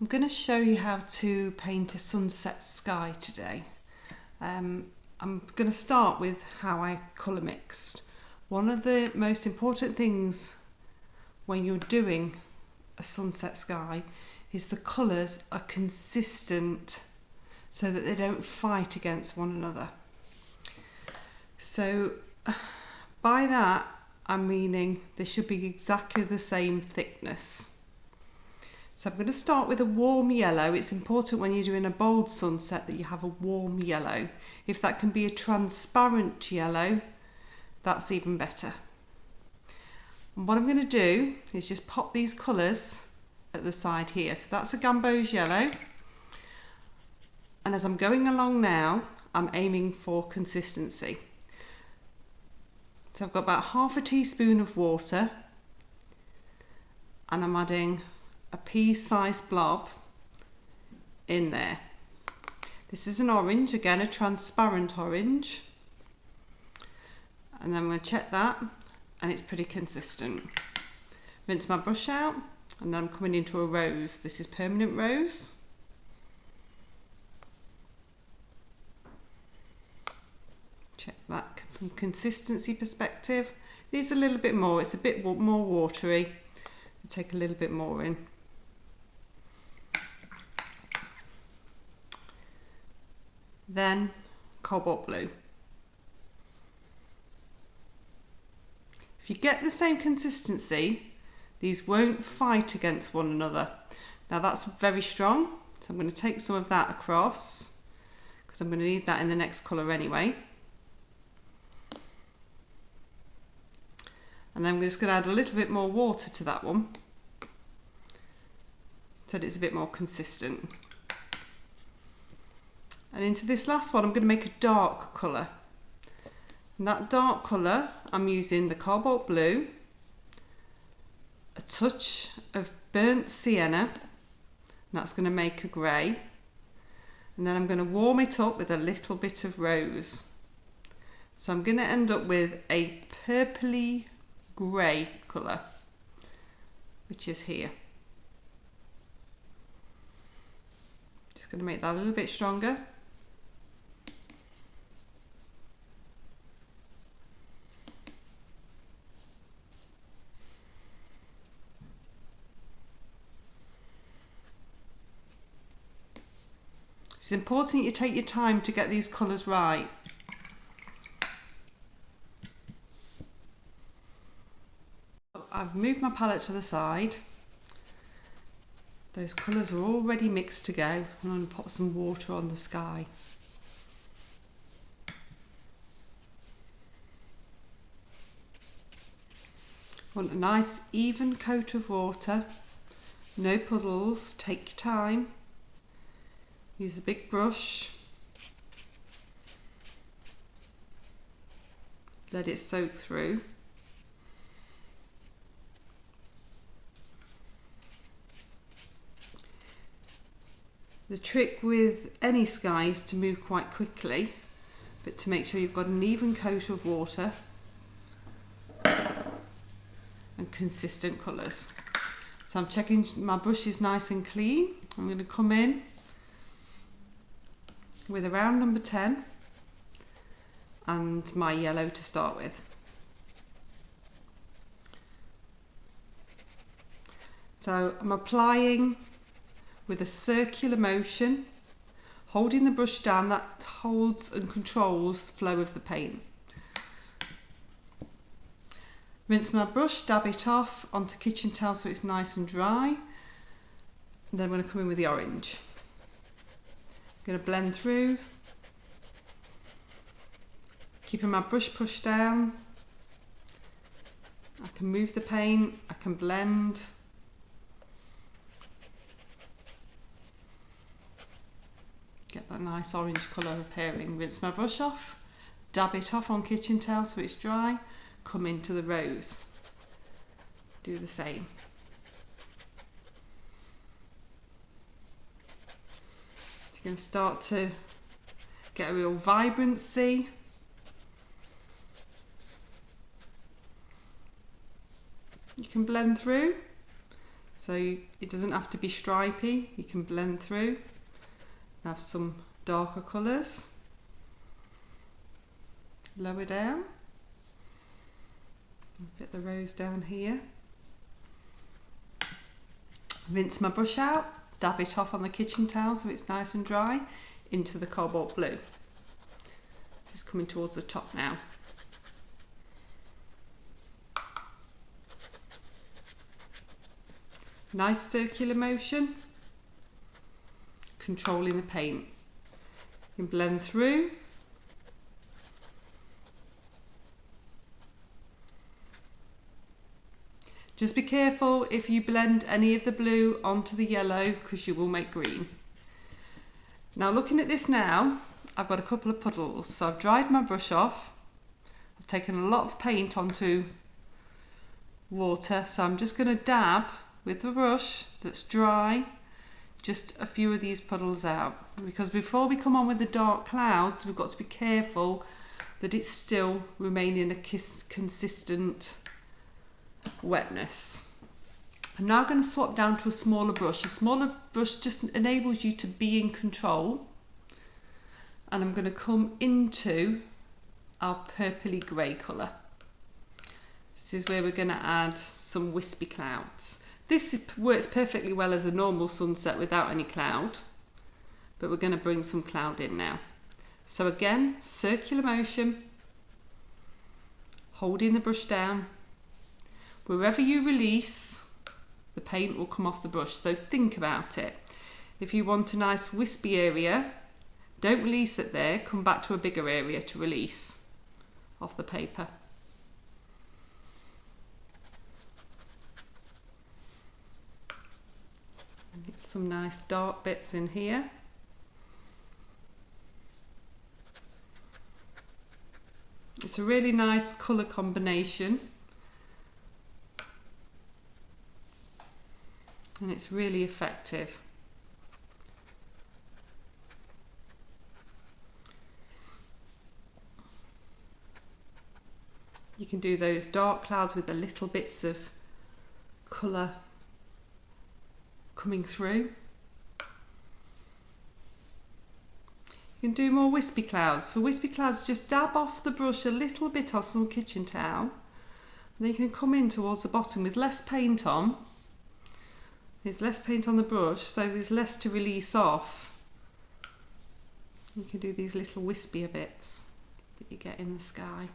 I'm going to show you how to paint a sunset sky today. I'm going to start with how I colour mixed. One of the most important things when you're doing a sunset sky is the colours are consistent so that they don't fight against one another. So by that I'm meaning they should be exactly the same thickness. So I'm going to start with a warm yellow. It's important when you're doing a bold sunset that you have a warm yellow. If that can be a transparent yellow, that's even better. And what I'm going to do is just pop these colours at the side here. So that's a gamboge yellow. And as I'm going along now, I'm aiming for consistency. So I've got about half a teaspoon of water and I'm adding a pea-sized blob in there. This is an orange, again a transparent orange, and then I'm going to check that and it's pretty consistent. Rinse my brush out and then I'm coming into a rose. This is permanent rose. Check that from consistency perspective. Needs a little bit more, it's a bit more watery. I'll take a little bit more in. Then cobalt blue. If you get the same consistency, these won't fight against one another. Now that's very strong, so I'm going to take some of that across because I'm going to need that in the next colour anyway. And then we're just going to add a little bit more water to that one so that it's a bit more consistent. And into this last one I'm going to make a dark colour. And that dark colour I'm using the cobalt blue, a touch of burnt sienna, and that's going to make a grey. And then I'm going to warm it up with a little bit of rose. So I'm going to end up with a purpley grey colour, which is here. Just going to make that a little bit stronger. It's important you take your time to get these colours right. I've moved my palette to the side. Those colours are all ready mixed to go. I'm going to pop some water on the sky. Want a nice even coat of water, no puddles, take your time. Use a big brush. Let it soak through. The trick with any sky is to move quite quickly, but to make sure you've got an even coat of water and consistent colours. So I'm checking my brush is nice and clean. I'm going to come in with around number 10 and my yellow to start with. So I'm applying with a circular motion, holding the brush down. That holds and controls the flow of the paint. Rinse my brush, dab it off onto kitchen towel so it's nice and dry. And then I'm going to come in with the orange. I'm going to blend through, keeping my brush pushed down. I can move the paint, I can blend. Get that nice orange colour appearing. Rinse my brush off, dab it off on kitchen towel so it's dry, come into the rose. Do the same. You're going to start to get a real vibrancy. You can blend through. So it doesn't have to be stripy, you can blend through. Have some darker colours. Lower down. Get the rose down here. Rinse my brush out, dab it off on the kitchen towel so it's nice and dry, into the cobalt blue. This is coming towards the top now. Nice circular motion, controlling the paint. You can blend through. Just be careful if you blend any of the blue onto the yellow because you will make green. Now looking at this now, I've got a couple of puddles. So I've dried my brush off. I've taken a lot of paint onto water. So I'm just going to dab with the brush that's dry just a few of these puddles out. Because before we come on with the dark clouds, we've got to be careful that it's still remaining a consistent wetness. I'm now going to swap down to a smaller brush. A smaller brush just enables you to be in control. And I'm going to come into our purpley grey colour. This is where we're going to add some wispy clouds. This works perfectly well as a normal sunset without any cloud, but we're going to bring some cloud in now. So again, circular motion, holding the brush down. Wherever you release, the paint will come off the brush. So think about it. If you want a nice wispy area, don't release it there, come back to a bigger area to release off the paper. And get some nice dark bits in here. It's a really nice colour combination. And it's really effective. You can do those dark clouds with the little bits of colour coming through. You can do more wispy clouds. For wispy clouds, just dab off the brush a little bit on some kitchen towel. And then you can come in towards the bottom with less paint on. There's less paint on the brush, so there's less to release off. You can do these little wispier bits that you get in the sky.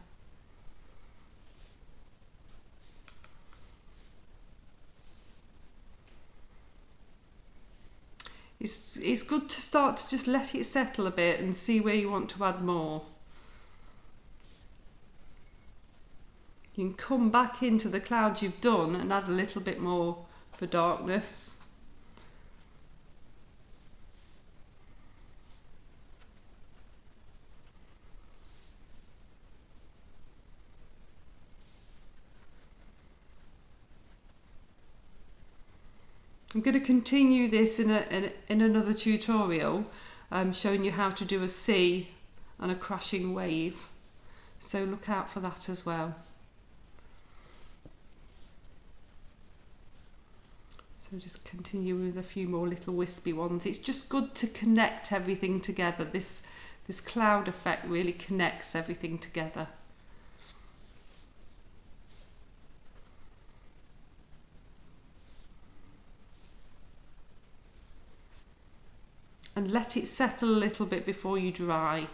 It's good to start to just let it settle a bit and see where you want to add more. You can come back into the clouds you've done and add a little bit more for darkness. I'm going to continue this in another tutorial, showing you how to do a sea and a crashing wave. So look out for that as well. So just continue with a few more little wispy ones. It's just good to connect everything together. This cloud effect really connects everything together. And let it settle a little bit before you dry.